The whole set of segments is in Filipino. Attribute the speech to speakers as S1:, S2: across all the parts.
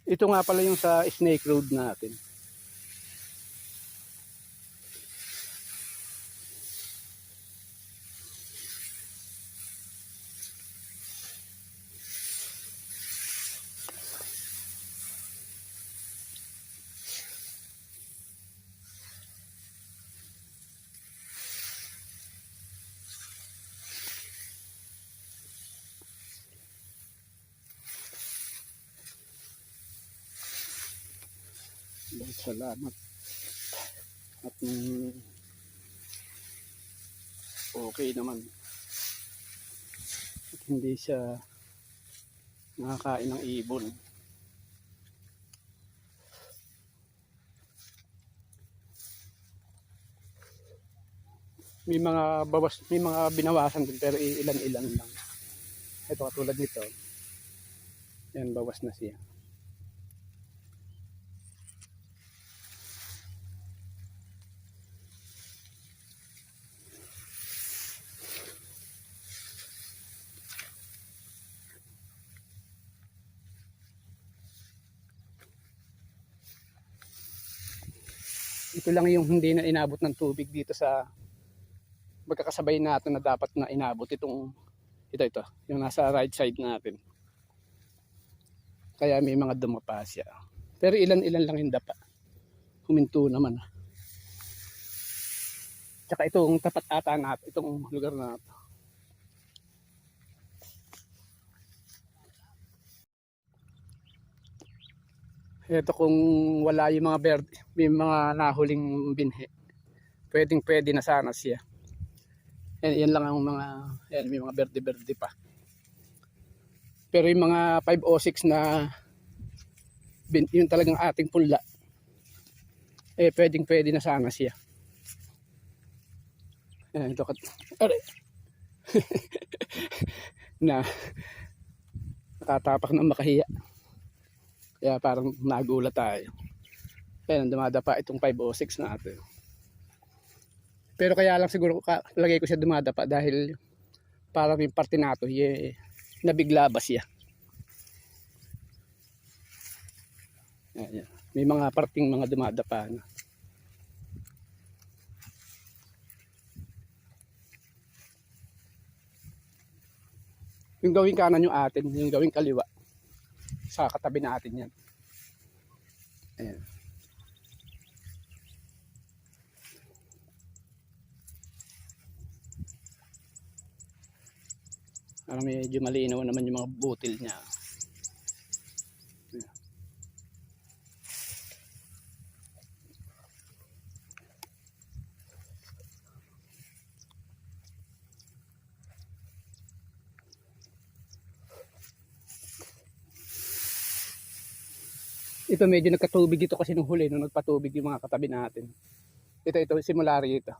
S1: Ito nga pala yung sa Snake Road natin. Salamat. At okay naman. At hindi siya nakakain ng ibon. May mga binawasan din pero ilan-ilan lang. Ito katulad nito. Yan, bawas na siya. Ito lang yung hindi na inabot ng tubig dito sa magkakasabay natin na dapat na inabot itong ito yung nasa right side natin. Kaya may mga dumapa siya. Pero ilan-ilan lang yung dapa. Huminto naman. Tsaka itong tapat ata natin, itong lugar na ito. Ito kung wala yung mga bird, may mga nahuling binhi. Pwede na sana siya. Yan lang ang mga, yan, may mga berde-berde pa. Pero yung mga 506 na yun talagang ating punla, pwede na sana siya. Yan, ito na nakatapak na makahiya. Kaya parang nagulat tayo. Kaya dumadapa itong 506 natin. Pero kaya lang siguro lagay ko siya dumadapa dahil parang yung parte nato nabigla ba siya. Ayan. May mga parting mga dumadapa na. Yung gawing kanan yung atin, yung gawing kaliwa. Sa katabi natin yan. Ayan. Parang medyo malinaw naman yung mga butil niya. Ayan. Ito medyo nagkatubig dito kasi nung huli nung nagpatubig yung mga katabi natin. Ito simula rito.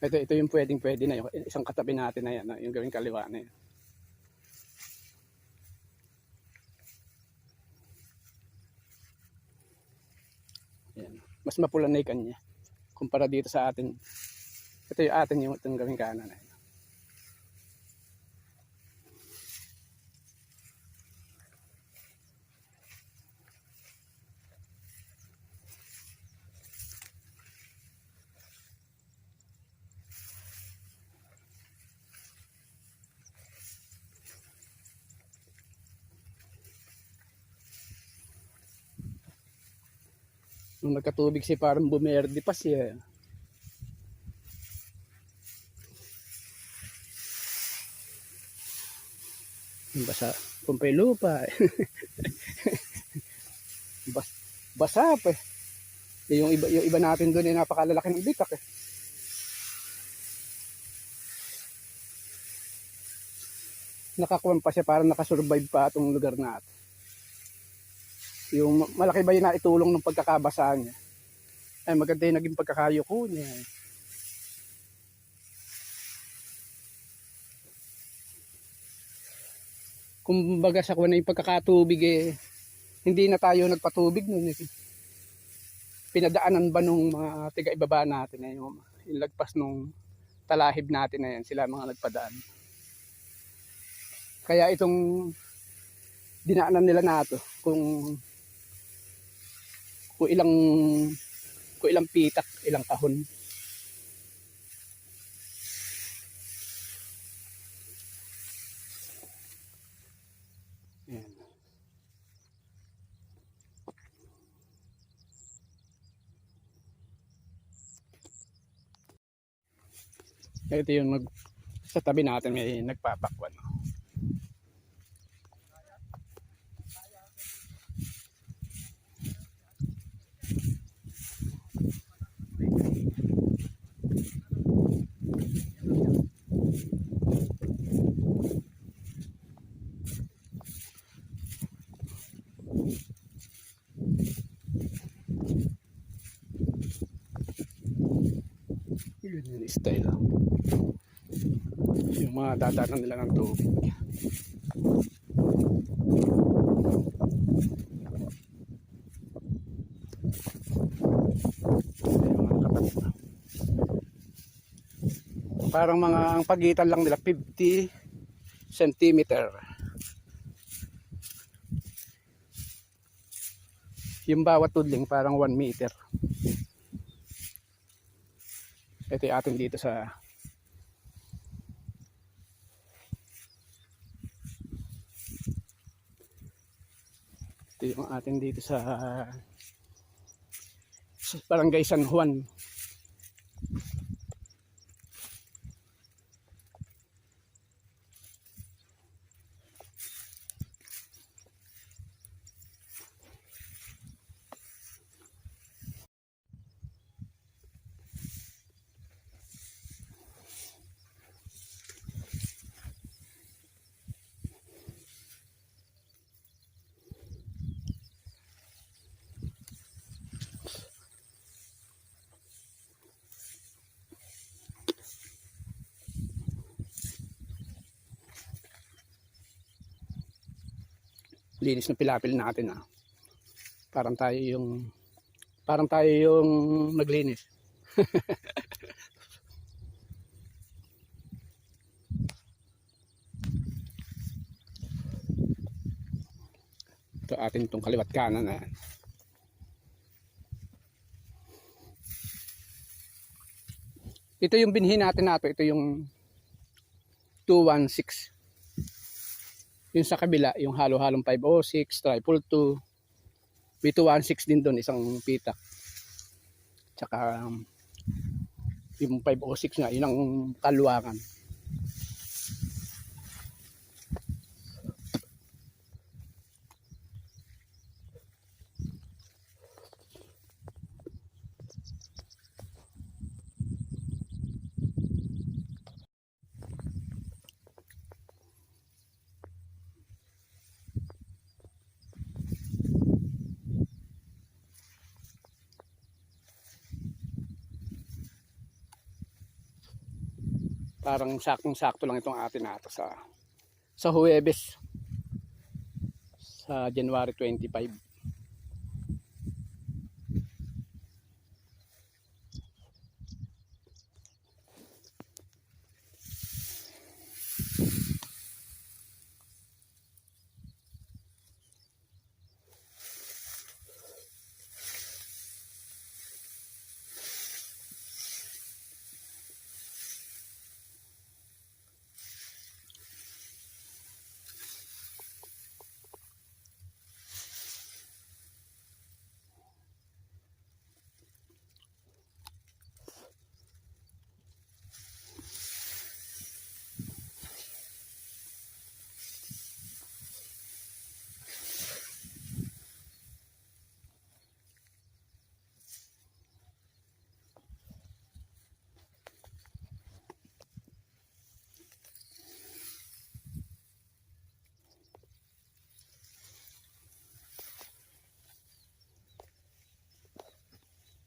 S1: Ito yung pwede na yung isang katabi natin na yan, yung gawing kaliwa na yan. Ayan. Mas mapula na yung kanya kumpara dito sa atin. Ito yung atin yung gawing kanan na yan. Nung nagkatubig siya parang bumerde pa siya. Basa, kumpay lupa. Basa pa. Yung iba natin doon ay napakalalaking ibitak eh. Nakakuha pa siya, parang nakasurvive pa itong lugar natin. Yung malaki ba yung naitulong ng pagkakabasa niya? Ay maganda yung naging pagkakayuko niya. Kumbaga sa kuha na yung pagkakatubig Hindi na tayo nagpatubig nun. Pinadaanan ba nung mga tiga-ibaba natin na yung lagpas nung talahib natin na yan, sila mga nagpadaan. Kaya itong dinaanan nila na ito, kung ilang pitak, ilang kahon. Ayan. Ito yung sa tabi natin may nagpapakwan. Yun yung style. Yung mga dadaanan nila ng tubig. Parang mga ang pagitan lang nila 50 centimeter. Yung bawat tudling parang 1 meter. Ito yung atin dito sa Barangay San Juan. Linis na pilapil natin. Parang tayo yung naglinis. Ito atin itong kaliwat kanan na yan. Ito yung binhi natin nato. Ito yung 216. Yung sa kabila, yung halo-halong 506, triple 2. May 216 din doon, isang pitak. Tsaka yung 506 nga, yun ang kalwakan. Parang saktong-sakto lang itong atin nato sa Huwebes, sa January 25.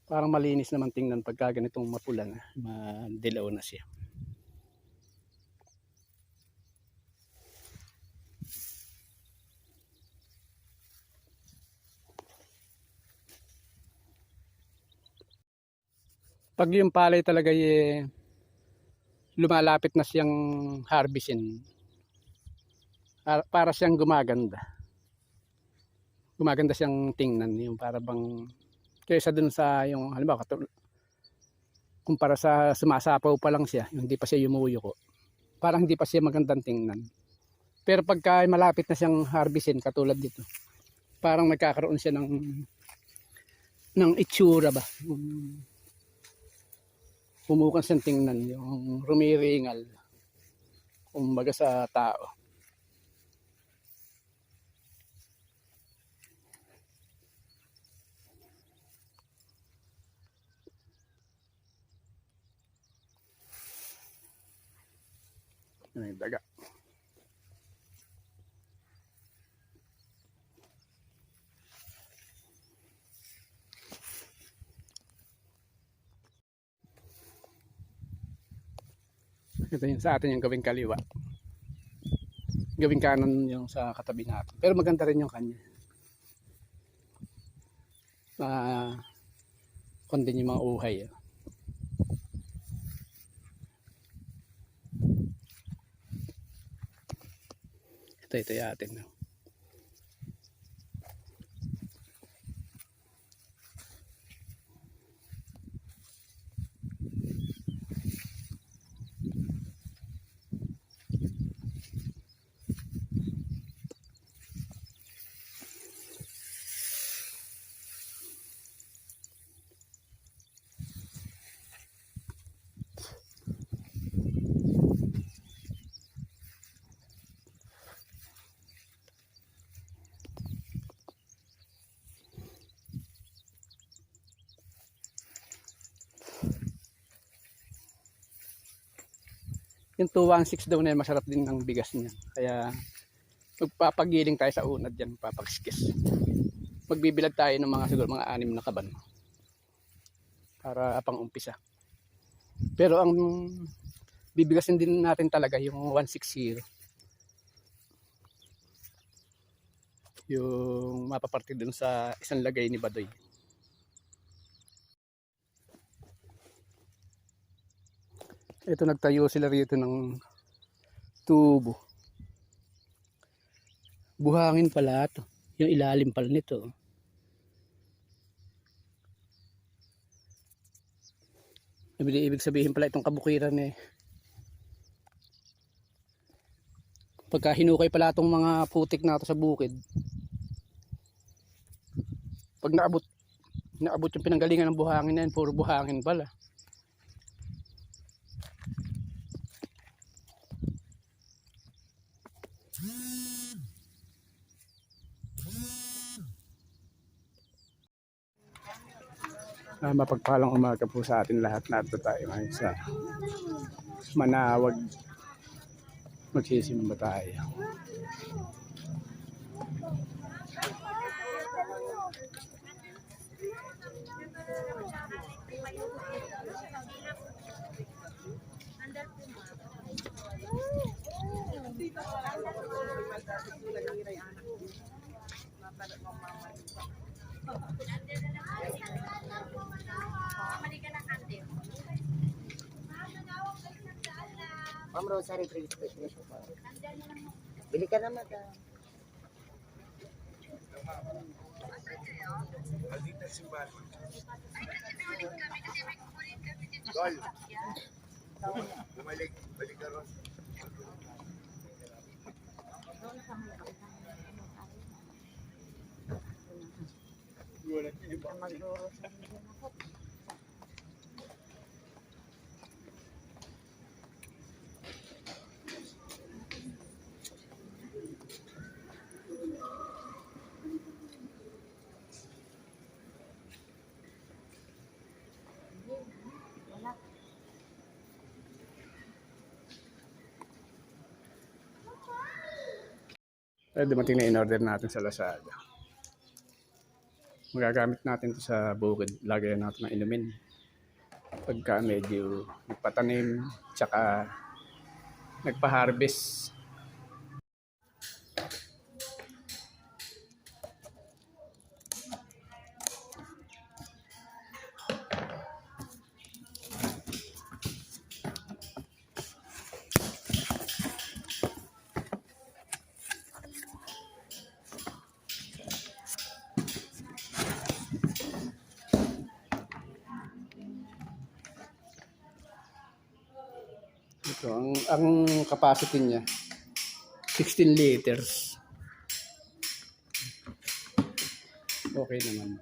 S1: Parang malinis naman tingnan pagka ganitong mapula na, madilaw na siya. Pag yung palay talaga lumalapit na siyang harvestin, para siyang gumaganda. Gumaganda siyang tingnan, yung para bang kaysa dun sa yung halimbawa kumpara sa sumasapaw pa lang siya, yung hindi pa siya yumuyuko. Parang hindi pa siya magandang tingnan. Pero pagka malapit na siyang harvestin katulad dito, parang nagkakaroon siya ng itsura ba. Pumukan siyang tingnan, yung rumiringal. Kumbaga sa tao. May daga. Ito yung sa atin yung gawing kaliwa. Gawing kanan yung sa katabi natin. Pero maganda rin yung kanya. Kundin yung mga uhay. Ito yung atin. Yung 216 daw na yun, masarap din ang bigas niya. Kaya magpapagiling tayo sa unad dyan, papagskis. Magbibilag tayo ng mga siguro mga 6 na kaban. Para pang umpisa. Pero ang bibigasin din natin talaga yung 160. Yung mapaparte dun sa isang lagay ni Badoy. Ito nagtayo sila rito ng tubo. Buhangin pala ito. Yung ilalim pala nito. Ibig sabihin pala itong kabukiran pagka hinukay pala itong mga putik na ito sa bukid. Pag naabot yung pinanggalingan ng buhangin na yan, puro buhangin pala. Mapagpalang umaga po sa atin lahat. Narito tayo ngayon sa Manawag. Magsisimba tayo.
S2: Ma'am Rosary, bili ka naman.
S3: Gol. Bumalik ka ron.
S1: Dumating na in-order natin sa Lazada. Magagamit natin ito sa bukid. Lagyan natin ng inumin. Pagka medyo nagpatanim, tsaka nagpa-harvest. So, ang capacity niya, 16 liters. Okay naman.